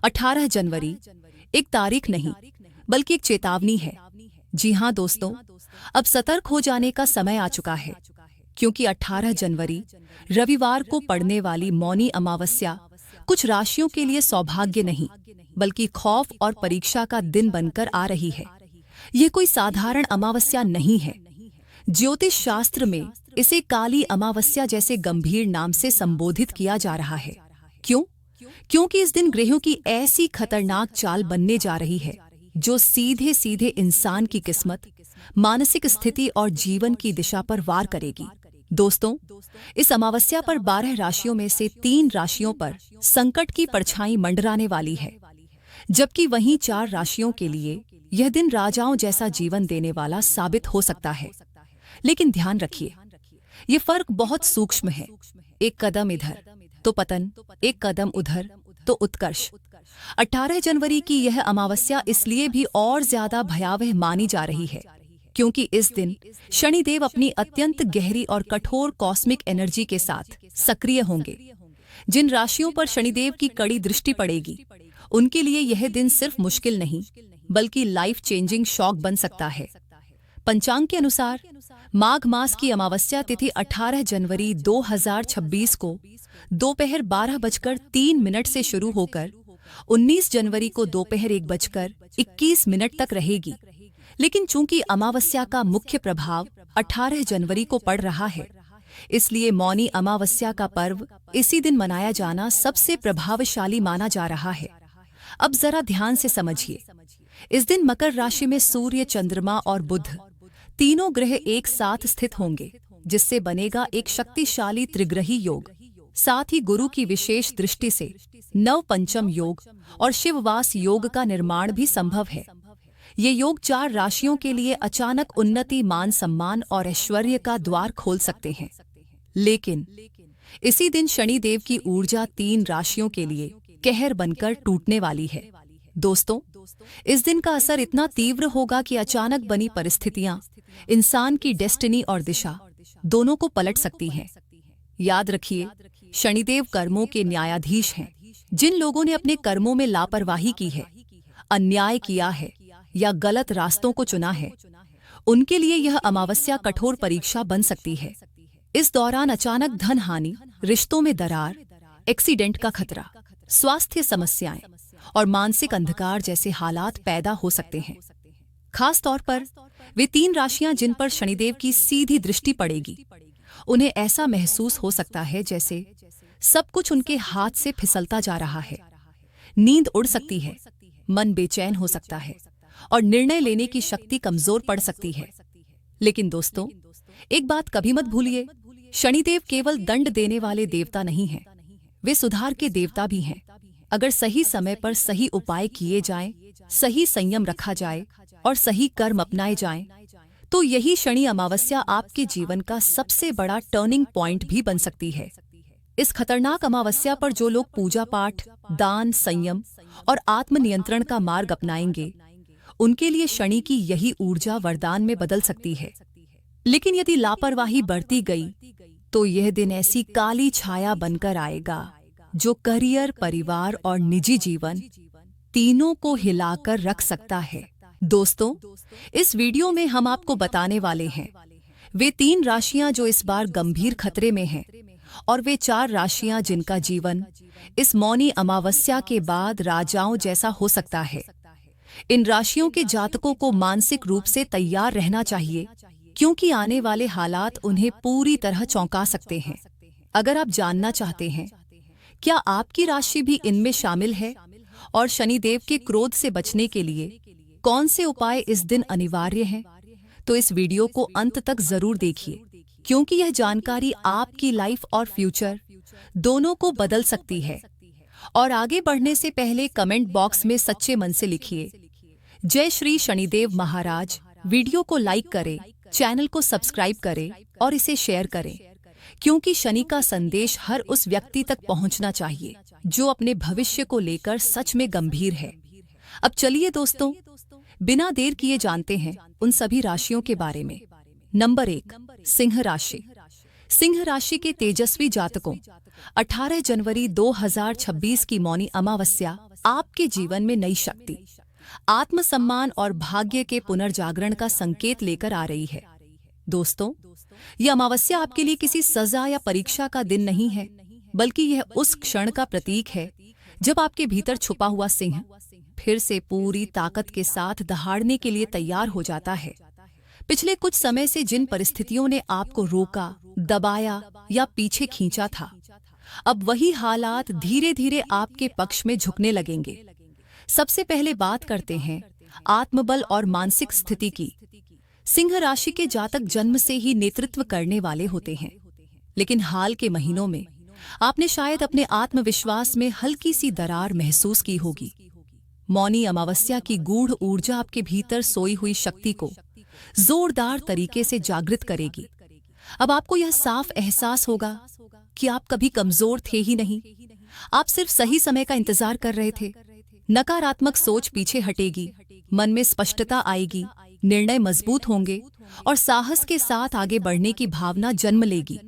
18 जनवरी एक तारीख नहीं बल्कि एक चेतावनी है। जी हाँ दोस्तों, अब सतर्क हो जाने का समय आ चुका है, क्योंकि 18 जनवरी रविवार को पड़ने वाली मौनी अमावस्या कुछ राशियों के लिए सौभाग्य नहीं बल्कि खौफ और परीक्षा का दिन बनकर आ रही है। यह कोई साधारण अमावस्या नहीं है। ज्योतिष शास्त्र में इसे काली अमावस्या जैसे गंभीर नाम से संबोधित किया जा रहा है। क्यों? क्योंकि इस दिन ग्रहों की ऐसी खतरनाक चाल बनने जा रही है जो सीधे सीधे इंसान की किस्मत, मानसिक स्थिति और जीवन की दिशा पर वार करेगी। दोस्तों, इस अमावस्या पर 12 राशियों में से 3 राशियों पर संकट की परछाई मंडराने वाली है, जबकि वहीं 4 राशियों के लिए यह दिन राजाओं जैसा जीवन देने वाला साबित हो सकता है। लेकिन ध्यान रखिए, ये फर्क बहुत सूक्ष्म है। एक कदम इधर तो पतन, एक कदम उधर तो उत्कर्ष। 18 जनवरी की यह अमावस्या इसलिए भी और ज्यादा भयावह मानी जा रही है क्योंकि इस दिन शनिदेव अपनी अत्यंत गहरी और कठोर कॉस्मिक एनर्जी के साथ सक्रिय होंगे। जिन राशियों पर शनिदेव की कड़ी दृष्टि पड़ेगी, उनके लिए यह दिन सिर्फ मुश्किल नहीं बल्कि लाइफ चेंजिंग शॉक बन सकता है। पंचांग के अनुसार माघ मास की अमावस्या तिथि 18 जनवरी 2026 को दोपहर 12:03 से शुरू होकर 19 जनवरी को दोपहर 1:21 तक रहेगी। लेकिन चूंकि अमावस्या का मुख्य प्रभाव 18 जनवरी को पड़ रहा है, इसलिए मौनी अमावस्या का पर्व इसी दिन मनाया जाना सबसे प्रभावशाली माना जा रहा है। अब जरा ध्यान से समझिए। इस दिन मकर राशि में सूर्य, चंद्रमा और बुध तीनों ग्रह एक साथ स्थित होंगे, जिससे बनेगा एक शक्तिशाली त्रिग्रही योग। साथ ही गुरु की विशेष दृष्टि से नव पंचम योग और शिववास योग का निर्माण भी संभव है। ये योग 4 राशियों के लिए अचानक उन्नति, मान सम्मान और ऐश्वर्य का द्वार खोल सकते हैं। लेकिन इसी दिन शनिदेव की ऊर्जा 3 राशियों के लिए कहर बनकर टूटने वाली है। दोस्तों, इस दिन का असर इतना तीव्र होगा कि अचानक बनी परिस्थितियां इंसान की डेस्टिनी और दिशा दोनों को पलट सकती हैं। याद रखिए, शनिदेव कर्मों के न्यायाधीश हैं। जिन लोगों ने अपने कर्मों में लापरवाही की है, अन्याय किया है या गलत रास्तों को चुना है, उनके लिए यह अमावस्या कठोर परीक्षा बन सकती है। इस दौरान अचानक धन हानि, रिश्तों में दरार, एक्सीडेंट का खतरा, स्वास्थ्य समस्याएं और मानसिक अंधकार जैसे हालात पैदा हो सकते हैं। खास तौर पर वे 3 राशियां जिन पर शनिदेव की सीधी दृष्टि पड़ेगी, उन्हें ऐसा महसूस हो सकता है जैसे सब कुछ उनके हाथ से फिसलता जा रहा है। नींद उड़ सकती है, मन बेचैन हो सकता है और निर्णय लेने की शक्ति कमजोर पड़ सकती है। लेकिन दोस्तों, एक बात कभी मत भूलिए, शनिदेव केवल दंड देने वाले देवता नहीं हैं, वे सुधार के देवता भी हैं। अगर सही समय पर सही उपाय किए जाएं, सही संयम रखा जाए और सही कर्म अपनाए जाएं, तो यही शनि अमावस्या आपके जीवन का सबसे बड़ा टर्निंग पॉइंट भी बन सकती है। इस खतरनाक अमावस्या पर जो लोग पूजा पाठ, दान, संयम और आत्मनियंत्रण का मार्ग अपनाएंगे, उनके लिए शनि की यही ऊर्जा वरदान में बदल सकती है। लेकिन यदि लापरवाही बढ़ती गई, तो यह दिन ऐसी काली छाया बनकर आएगा जो करियर, परिवार और निजी जीवन तीनों को हिलाकर रख सकता है। दोस्तों, इस वीडियो में हम आपको बताने वाले हैं वे 3 राशियां जो इस बार गंभीर खतरे में हैं और वे 4 राशियां जिनका जीवन इस मौनी अमावस्या के बाद राजाओं जैसा हो सकता है। इन राशियों के जातकों को मानसिक रूप से तैयार रहना चाहिए, क्योंकि आने वाले हालात उन्हें पूरी तरह चौंका सकते हैं। अगर आप जानना चाहते हैं क्या आपकी राशि भी इनमें शामिल है और शनिदेव के क्रोध से बचने के लिए कौन से उपाय इस दिन अनिवार्य हैं, तो इस वीडियो को अंत तक जरूर देखिए, क्योंकि यह जानकारी आपकी लाइफ और फ्यूचर दोनों को बदल सकती है। और आगे बढ़ने से पहले कमेंट बॉक्स में सच्चे मन से लिखिए, जय श्री शनिदेव महाराज। वीडियो को लाइक करें, चैनल को सब्सक्राइब करें और इसे शेयर करें, क्योंकि शनि का संदेश हर उस व्यक्ति तक पहुंचना चाहिए जो अपने भविष्य को लेकर सच में गंभीर है। अब चलिए दोस्तों, बिना देर किए जानते हैं उन सभी राशियों के बारे में। नंबर 1, सिंह राशि। सिंह राशि के तेजस्वी जातकों, 18 जनवरी 2026 की मौनी अमावस्या आपके जीवन में नई शक्ति, आत्मसम्मान और भाग्य के पुनर्जागरण का संकेत लेकर आ रही है। दोस्तों, यह अमावस्या आपके लिए किसी सजा या परीक्षा का दिन नहीं है, बल्कि यह उस क्षण का प्रतीक है जब आपके भीतर छुपा हुआ सिंह फिर से पूरी ताकत के साथ दहाड़ने के लिए तैयार हो जाता है। पिछले कुछ समय से जिन परिस्थितियों ने आपको रोका, दबाया या पीछे खींचा था, अब वही हालात धीरे धीरे आपके पक्ष में झुकने लगेंगे। सबसे पहले बात करते हैं आत्मबल और मानसिक स्थिति की। सिंह राशि के जातक जन्म से ही नेतृत्व करने वाले होते हैं, लेकिन हाल के महीनों में आपने शायद अपने आत्मविश्वास में हल्की सी दरार महसूस की होगी। मौनी अमावस्या की गूढ़ ऊर्जा आपके भीतर सोई हुई शक्ति को जोरदार तरीके से जागृत करेगी। अब आपको यह साफ एहसास होगा कि आप कभी कमजोर थे ही नहीं, आप सिर्फ सही समय का इंतजार कर रहे थे। नकारात्मक सोच पीछे हटेगी, मन में स्पष्टता आएगी, निर्णय मजबूत होंगे और साहस के साथ आगे बढ़ने की भावना जन्म लेगी।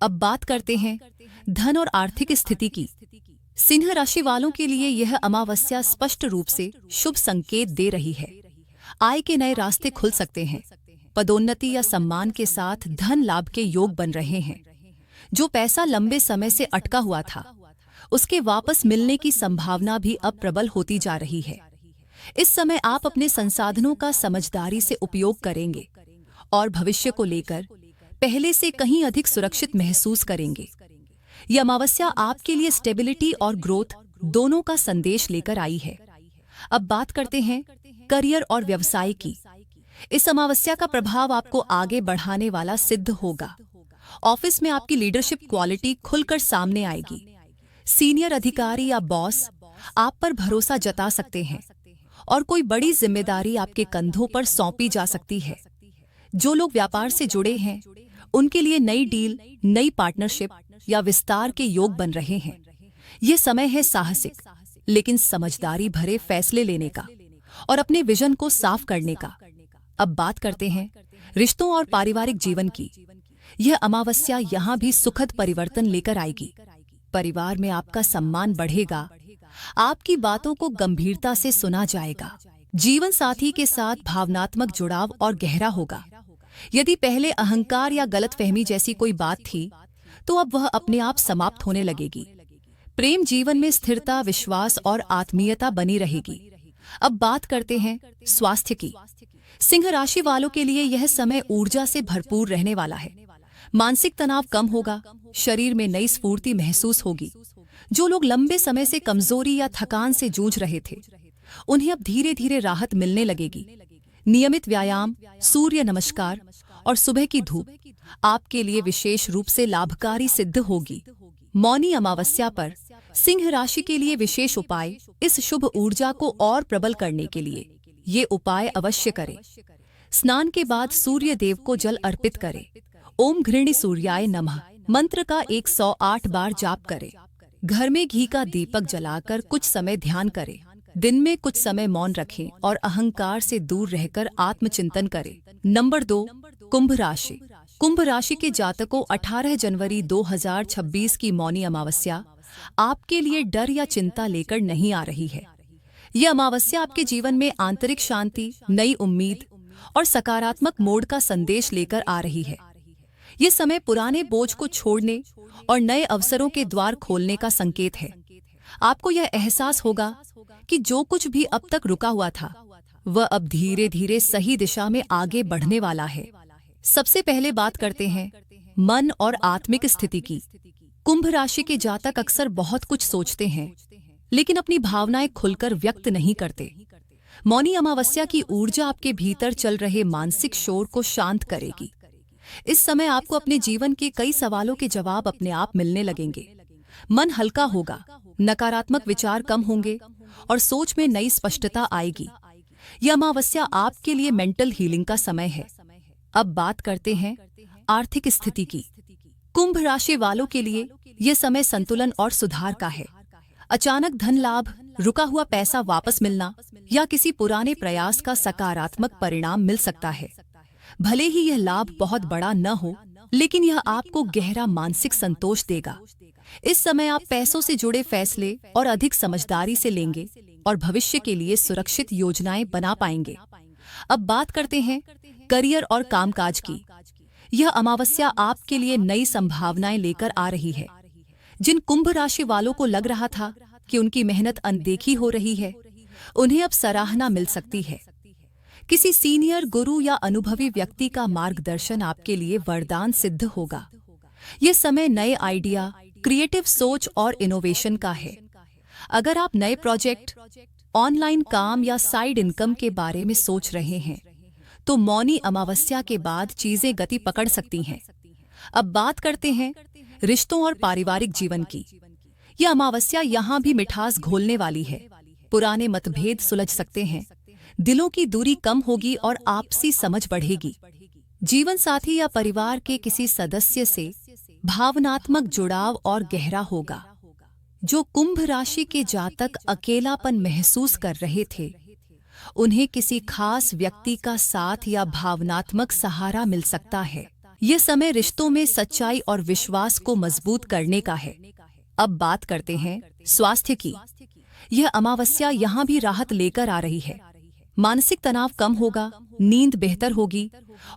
अब बात करते हैं धन और आर्थिक स्थिति की। सिंह राशि वालों के लिए यह अमावस्या स्पष्ट रूप से शुभ संकेत दे रही है। आय के नए रास्ते खुल सकते हैं, पदोन्नति या सम्मान के साथ धन लाभ के योग बन रहे हैं। जो पैसा लंबे समय से अटका हुआ था, उसके वापस मिलने की संभावना भी अब प्रबल होती जा रही है। इस समय आप अपने संसाधनों का समझदारी से उपयोग करेंगे और भविष्य को लेकर पहले से कहीं अधिक सुरक्षित महसूस करेंगे। यह अमावस्या आपके लिए स्टेबिलिटी और ग्रोथ दोनों का संदेश लेकर आई है। अब बात करते हैं करियर और व्यवसाय की। इस अमावस्या का प्रभाव आपको आगे बढ़ाने वाला सिद्ध होगा। ऑफिस में आपकी लीडरशिप क्वालिटी खुलकर सामने आएगी। सीनियर अधिकारी या बॉस आप पर भरोसा जता सकते हैं और कोई बड़ी जिम्मेदारी आपके कंधों पर सौंपी जा सकती है। जो लोग व्यापार से जुड़े हैं, उनके लिए नई डील, नई पार्टनरशिप या विस्तार के योग बन रहे हैं। ये समय है साहसिक लेकिन समझदारी भरे फैसले लेने का और अपने विजन को साफ करने का। अब बात करते हैं रिश्तों और पारिवारिक जीवन की। यह अमावस्या यहाँ भी सुखद परिवर्तन लेकर आएगी। परिवार में आपका सम्मान बढ़ेगा, आपकी बातों को गंभीरता से सुना जाएगा। जीवन साथी के साथ भावनात्मक जुड़ाव और गहरा होगा। यदि पहले अहंकार या गलतफहमी जैसी कोई बात थी, तो अब वह अपने आप समाप्त होने लगेगी। प्रेम जीवन में स्थिरता, विश्वास और आत्मीयता बनी रहेगी। अब बात करते हैं स्वास्थ्य की। सिंह राशि वालों के लिए यह समय ऊर्जा से भरपूर रहने वाला है। मानसिक तनाव कम होगा, शरीर में नई स्फूर्ति महसूस होगी। जो लोग लंबे समय से कमजोरी या थकान से जूझ रहे थे, उन्हें अब धीरे धीरे राहत मिलने लगेगी। नियमित व्यायाम, सूर्य नमस्कार और सुबह की धूप आपके लिए विशेष रूप से लाभकारी सिद्ध होगी। मौनी अमावस्या पर सिंह राशि के लिए विशेष उपाय। इस शुभ ऊर्जा को और प्रबल करने के लिए ये उपाय अवश्य करें। स्नान के बाद सूर्य देव को जल अर्पित करें। ओम घृणी सूर्याय नमः मंत्र का 108 बार जाप करें। घर में घी का दीपक जलाकर कुछ समय ध्यान करें। दिन में कुछ समय मौन रखें और अहंकार से दूर रहकर आत्मचिंतन करें। नंबर 2, कुंभ राशि। कुंभ राशि के जातकों, 18 जनवरी 2026 की मौनी अमावस्या आपके लिए डर या चिंता लेकर नहीं आ रही है। यह अमावस्या आपके जीवन में आंतरिक शांति, नई उम्मीद और सकारात्मक मोड़ का संदेश लेकर आ रही है। ये समय पुराने बोझ को छोड़ने और नए अवसरों के द्वार खोलने का संकेत है। आपको यह एहसास होगा कि जो कुछ भी अब तक रुका हुआ था, वह अब धीरे धीरे सही दिशा में आगे बढ़ने वाला है। सबसे पहले बात करते हैं मन और आत्मिक स्थिति की। कुंभ राशि के जातक अक्सर बहुत कुछ सोचते हैं, लेकिन अपनी भावनाएं खुलकर व्यक्त नहीं करते। मौनी अमावस्या की ऊर्जा आपके भीतर चल रहे मानसिक शोर को शांत करेगी। इस समय आपको अपने जीवन के कई सवालों के जवाब अपने आप मिलने लगेंगे। मन हल्का होगा, नकारात्मक विचार कम होंगे और सोच में नई स्पष्टता आएगी। यह अमावस्या आपके लिए मेंटल हीलिंग का समय है। अब बात करते हैं आर्थिक स्थिति की। कुंभ राशि वालों के लिए यह समय संतुलन और सुधार का है। अचानक धन लाभ, रुका हुआ पैसा वापस मिलना या किसी पुराने प्रयास का सकारात्मक परिणाम मिल सकता है। भले ही यह लाभ बहुत बड़ा न हो, लेकिन यह आपको गहरा मानसिक संतोष देगा। इस समय आप पैसों से जुड़े फैसले और अधिक समझदारी से लेंगे और भविष्य के लिए सुरक्षित योजनाएं बना पाएंगे। अब बात करते हैं करियर और कामकाज की। यह अमावस्या आपके लिए नई संभावनाएं लेकर आ रही है। जिन कुंभ राशि वालों को लग रहा था कि उनकी मेहनत अनदेखी हो रही है, उन्हें अब सराहना मिल सकती है। किसी सीनियर गुरु या अनुभवी व्यक्ति का मार्गदर्शन आपके लिए वरदान सिद्ध होगा। यह समय नए आइडिया, क्रिएटिव सोच और इनोवेशन का है। अगर आप नए प्रोजेक्ट, ऑनलाइन काम या साइड इनकम के बारे में सोच रहे हैं, तो मौनी अमावस्या के बाद चीजें गति पकड़ सकती हैं। अब बात करते हैं रिश्तों और पारिवारिक जीवन की। यह अमावस्या यहाँ भी मिठास घोलने वाली है। पुराने मतभेद सुलझ सकते हैं, दिलों की दूरी कम होगी और आपसी समझ बढ़ेगी। जीवन साथी या परिवार के किसी सदस्य से भावनात्मक जुड़ाव और गहरा होगा। जो कुंभ राशि के जातक अकेलापन महसूस कर रहे थे, उन्हें किसी खास व्यक्ति का साथ या भावनात्मक सहारा मिल सकता है। यह समय रिश्तों में सच्चाई और विश्वास को मजबूत करने का है। अब बात करते हैं स्वास्थ्य की। यह अमावस्या यहाँ भी राहत लेकर आ रही है। मानसिक तनाव कम होगा, नींद बेहतर होगी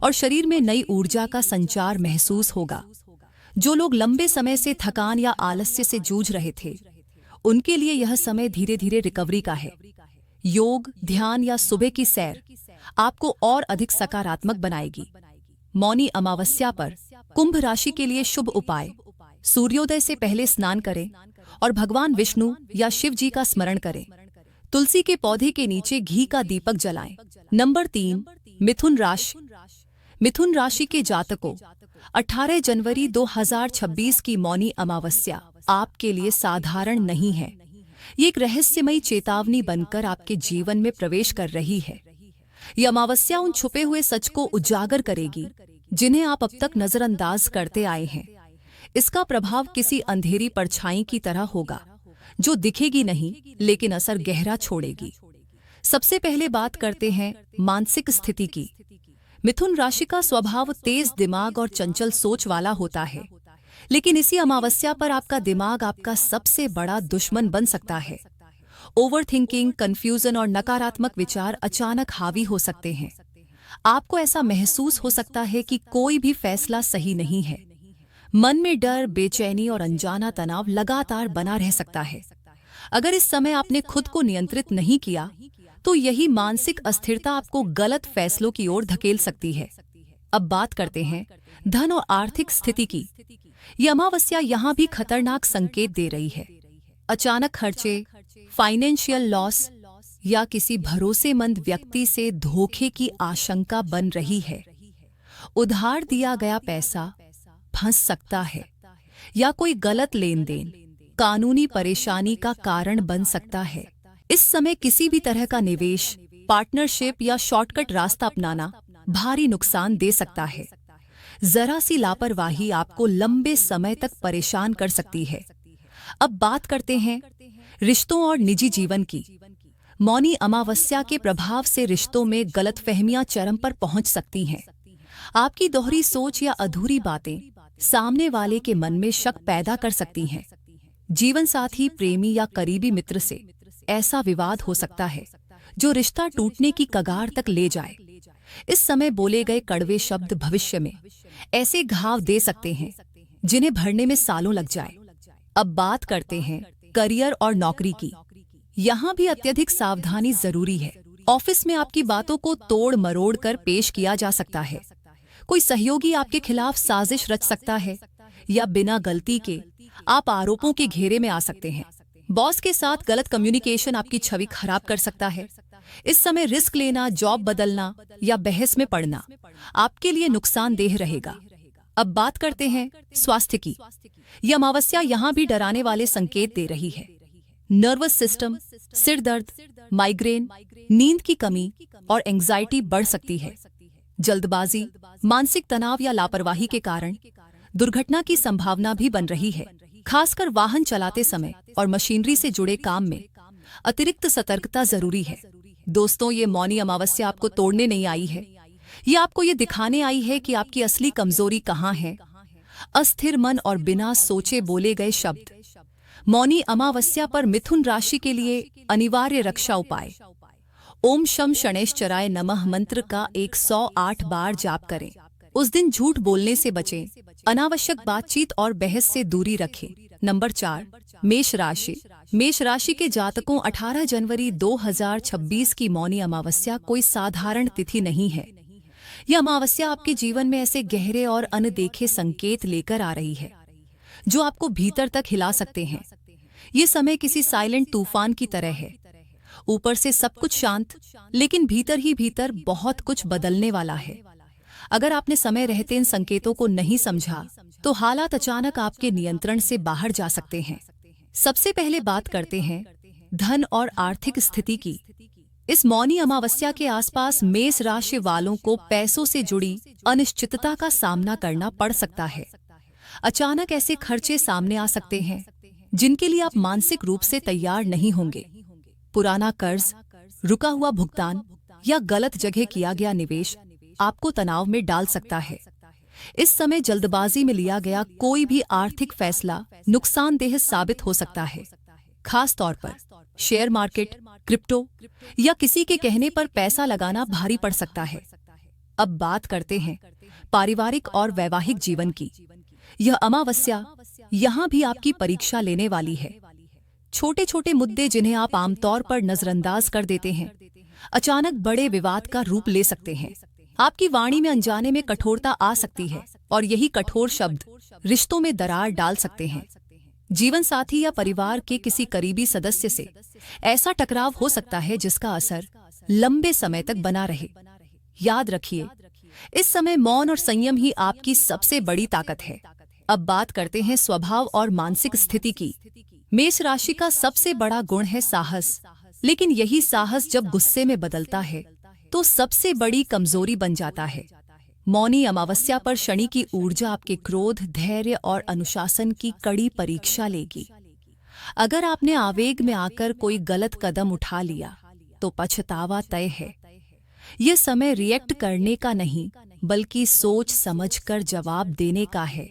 और शरीर में नई ऊर्जा का संचार महसूस होगा। जो लोग लंबे समय से थकान या आलस्य से जूझ रहे थे, उनके लिए यह समय धीरे धीरे रिकवरी का है। योग, ध्यान या सुबह की सैर आपको और अधिक सकारात्मक बनाएगी। मौनी अमावस्या पर कुंभ राशि के लिए शुभ उपाय: सूर्योदय से पहले स्नान करें और भगवान विष्णु या शिव जी का स्मरण करें। तुलसी के पौधे के नीचे घी का दीपक जलाएं। नंबर 3, मिथुन राशि। मिथुन राशि के जातकों, 18 जनवरी 2026 की मौनी अमावस्या आपके लिए साधारण नहीं है। ये एक रहस्यमयी चेतावनी बनकर आपके जीवन में प्रवेश कर रही है। यह अमावस्या उन छुपे हुए सच को उजागर करेगी जिन्हें आप अब तक नजरअंदाज करते आए हैं। इसका प्रभाव किसी अंधेरी परछाई की तरह होगा जो दिखेगी नहीं लेकिन असर गहरा छोड़ेगी। सबसे पहले बात करते हैं मानसिक स्थिति की। मिथुन राशि का स्वभाव तेज दिमाग और चंचल सोच वाला होता है, लेकिन इसी अमावस्या पर आपका दिमाग आपका सबसे बड़ा दुश्मन बन सकता है। ओवरथिंकिंग, कंफ्यूजन और नकारात्मक विचार अचानक हावी हो सकते हैं। आपको ऐसा महसूस हो सकता है कि कोई भी फैसला सही नहीं है। मन में डर, बेचैनी और अनजाना तनाव लगातार बना रह सकता है। अगर इस समय आपने खुद को नियंत्रित नहीं किया, तो यही मानसिक अस्थिरता आपको गलत फैसलों की ओर धकेल सकती है। अब बात करते हैं धन और आर्थिक स्थिति की। यह अमावस्या यहाँ भी खतरनाक संकेत दे रही है। अचानक खर्चे, फाइनेंशियल लॉस या किसी भरोसेमंद व्यक्ति से धोखे की आशंका बन रही है। उधार दिया गया पैसा फंस सकता है या कोई गलत लेन देन कानूनी परेशानी का कारण बन सकता है। इस समय किसी भी तरह का निवेश, पार्टनरशिप या शॉर्टकट रास्ता अपनाना भारी नुकसान दे सकता है। जरा सी लापरवाही आपको लंबे समय तक परेशान कर सकती है। अब बात करते हैं रिश्तों और निजी जीवन की। मौनी अमावस्या के प्रभाव से रिश्तों में गलतफहमियां चरम पर पहुंच सकती हैं। आपकी दोहरी सोच या अधूरी बातें सामने वाले के मन में शक पैदा कर सकती हैं। जीवन साथी, प्रेमी या करीबी मित्र से ऐसा विवाद हो सकता है जो रिश्ता टूटने की कगार तक ले जाए। इस समय बोले गए कड़वे शब्द भविष्य में ऐसे घाव दे सकते हैं जिन्हें भरने में सालों लग जाए। अब बात करते हैं करियर और नौकरी की। यहाँ भी अत्यधिक सावधानी जरूरी है। ऑफिस में आपकी बातों को तोड़ मरोड़ कर पेश किया जा सकता है। कोई सहयोगी आपके खिलाफ साजिश रच सकता है या बिना गलती के आप आरोपों के घेरे में आ सकते हैं। बॉस के साथ गलत कम्युनिकेशन आपकी छवि खराब कर सकता है। इस समय रिस्क लेना, जॉब बदलना या बहस में पड़ना आपके लिए नुकसानदेह रहेगा। अब बात करते हैं स्वास्थ्य की। यह अमावस्या यहाँ भी डराने वाले संकेत दे रही है। नर्वस सिस्टम, सिर दर्द, माइग्रेन, नींद की कमी और एंजाइटी बढ़ सकती है। जल्दबाजी, मानसिक तनाव या लापरवाही के कारण दुर्घटना की संभावना भी बन रही है। खासकर वाहन चलाते समय और मशीनरी से जुड़े काम में अतिरिक्त सतर्कता जरूरी है। दोस्तों, ये मौनी अमावस्या आपको तोड़ने नहीं आई है। ये आपको ये दिखाने आई है कि आपकी असली कमजोरी कहाँ है। अस्थिर मन और बिना सोचे बोले गए शब्द। मौनी अमावस्या पर मिथुन राशि के लिए अनिवार्य रक्षा उपाय। ओम शम शनैश्चराय नमः मंत्र का 108 बार जाप करें। उस दिन झूठ बोलने से बचें, अनावश्यक बातचीत और बहस से दूरी रखें। नंबर 4, मेष राशि। मेष राशि के जातकों 18 जनवरी 2026 की मौनी अमावस्या कोई साधारण तिथि नहीं है। यह अमावस्या आपके जीवन में ऐसे गहरे और अनदेखे संकेत लेकर आ रही है जो आपको भीतर तक हिला सकते हैं। ये समय किसी साइलेंट तूफान की तरह है। ऊपर से सब कुछ शांत, लेकिन भीतर ही भीतर बहुत कुछ बदलने वाला है। अगर आपने समय रहते इन संकेतों को नहीं समझा तो हालात अचानक आपके नियंत्रण से बाहर जा सकते हैं। सबसे पहले बात करते हैं धन और आर्थिक स्थिति की। इस मौनी अमावस्या के आसपास मेष राशि वालों को पैसों से जुड़ी अनिश्चितता का सामना करना पड़ सकता है। अचानक ऐसे खर्चे सामने आ सकते हैं जिनके लिए आप मानसिक रूप से तैयार नहीं होंगे। पुराना कर्ज, रुका हुआ भुगतान या गलत जगह किया गया निवेश आपको तनाव में डाल सकता है। इस समय जल्दबाजी में लिया गया कोई भी आर्थिक फैसला नुकसानदेह साबित हो सकता है। खास तौर पर शेयर मार्केट, क्रिप्टो या किसी के कहने पर पैसा लगाना भारी पड़ सकता है। अब बात करते हैं पारिवारिक और वैवाहिक जीवन की। यह अमावस्या यहाँ भी आपकी परीक्षा लेने वाली है। छोटे छोटे मुद्दे जिन्हें आप आमतौर पर नजरअंदाज कर देते हैं, अचानक बड़े विवाद का रूप ले सकते हैं। आपकी वाणी में अनजाने में कठोरता आ सकती है और यही कठोर शब्द रिश्तों में दरार डाल सकते हैं। जीवन साथी या परिवार के किसी करीबी सदस्य से ऐसा टकराव हो सकता है जिसका असर लंबे समय तक बना रहे। याद रखिए, इस समय मौन और संयम ही आपकी सबसे बड़ी ताकत है। अब बात करते हैं स्वभाव और मानसिक स्थिति की। मेष राशि का सबसे बड़ा गुण है साहस, लेकिन यही साहस जब गुस्से में बदलता है तो सबसे बड़ी कमजोरी बन जाता है। मौनी अमावस्या पर शनि की ऊर्जा आपके क्रोध, धैर्य और अनुशासन की कड़ी परीक्षा लेगी। अगर आपने आवेग में आकर कोई गलत कदम उठा लिया तो पछतावा तय है। यह समय रिएक्ट करने का नहीं, बल्कि सोच समझकर जवाब देने का है।